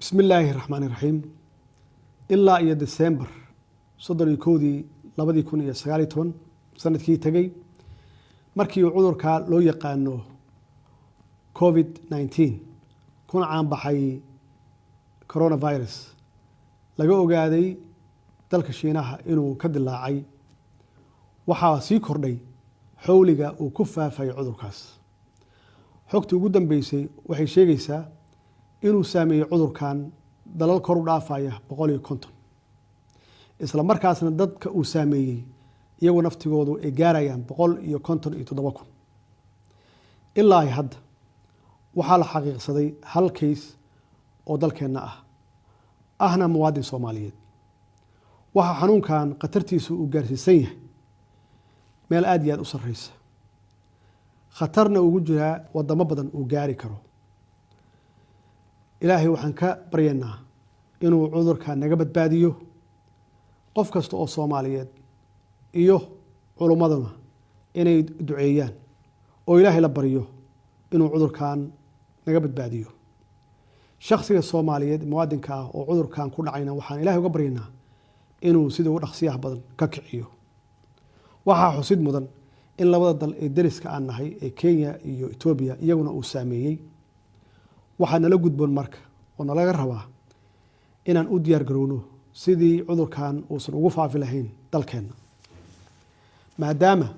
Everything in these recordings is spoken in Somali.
بسم الله الرحمن الرحيم إلا إيا ديسمبر صدري كودي لبدي كون إيا سغاليتون سنة كي تغي markii cudurka loo yaqaano COVID-19 kuna caan baxay coronavirus laga ogaaday dalka Shiinaha inuu ka dilaacay waxa sii kordhay xawliga uu ku faafay cudurkaas xogtii ugu dambeysay waxay sheegaysaa inuu saameeyay cudurkan dalal kor u dhaafaya 150 isla markaasna dadka uu saameeyay iyagu naftigoodu ay gaarayaan 157 ilaa hadda waxaa la xaqiiqsaday hal case oo dalkeena ahna muwaadin Soomaaliyeed waxa xanuunkan qatartiisu uu gaarsiisan yahay meel aad iyo aad u sarreysa khatarna ugu jira wadamo badan uu gaari karo ilaahay waxaan ka baryaynaa inuu cudurka naga badbaadiyo qof kasta oo Soomaaliyeed iyo culumaduna inay duceeyaan oo ilaahay la bariyo inuu cudurkan naga badbaadiyo shakhsiga Soomaaliyeed muwaadinka oo cudurkan ku dhacayna waxaan ilaahay uga baryaynaa inuu sida ugu dhaqsiyaha badan ka kiciyo waxa xusid mudan in labada dal ee dariska aan nahay ee Kenya iyo Ethiopia iyaguna uu saameeyay waxaan la gudboon marka oo nalaga rabaa inaan u diyaar garowno sidii cudurkan uusan ugu faafi lahayn dalkeena maadaama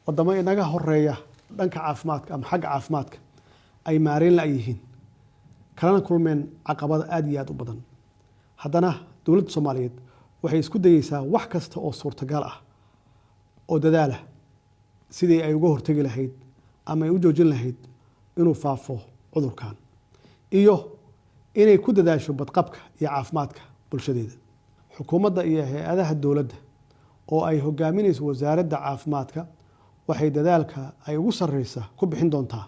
wadamo inaga horeeya dhanka caafimaadka ama xagga caafimaadka ay maareen la yihiin kalana kulmeen caqabad aad iyo aad u badan haddana dawladda Soomaaliyeed waxay isku dayaysaa wax kasta oo suurtagal ah oo dadaala sidii ay uga hortagi lahayd ama ay u joojin lahayd inuu faafo cudurkan iyo inay ku dadaasho badqabka iyo caafimaadka bulshadeeda xukuumadda iyo hay'adaha dawladda oo ay hogaaminayso wasaaradda caafimaadka waxay dadaalka ay ugu sarreysa ku bixin doontaa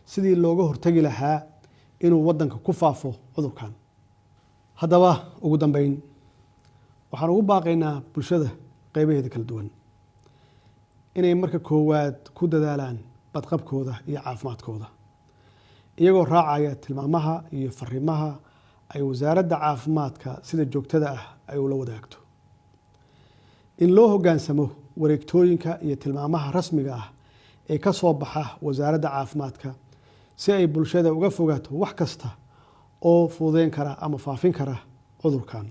sidii looga hortagi lahaa inuu wadanka ku faafo cudurkan haddaba ugu dambeyn waxaan ugu baaqaynaa bulshada qaybaheeda kala duwan inay marka koowaad ku dadaalaan badqabkooda iyo caafimaadkooda iyagoo raacaya tilmaamaha iyo fariimaha ay wasaaradda caafimaadka sida joogtada ay ula wadaagto in loo hoggaansamo wareegtooyinka iyo tilmaamaha rasmiga ee ka soo baxa wasaaradda caafimaadka si ay bulshada uga fogaato wax kasta oo fududeyn kara ama faafin kara cudurkan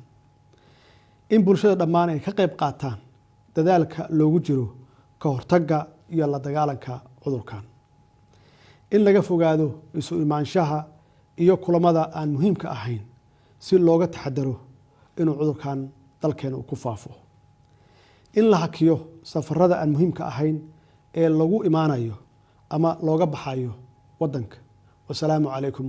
in bulshada dhammaan ay ka qayb qaataan dadaalka loogu jiro ka hortagga iyo la dagaalanka cudurkan in laga fogaado isu imaanshaha iyo kulamada aan muhiimka ahayn si looga taxadaro inuu cudurkan dalkeena ku faafo in la hakiyo safarada aan muhiimka ahayn ee lagu imaanayo ama looga baxayo wadanka wassalaamu calaykum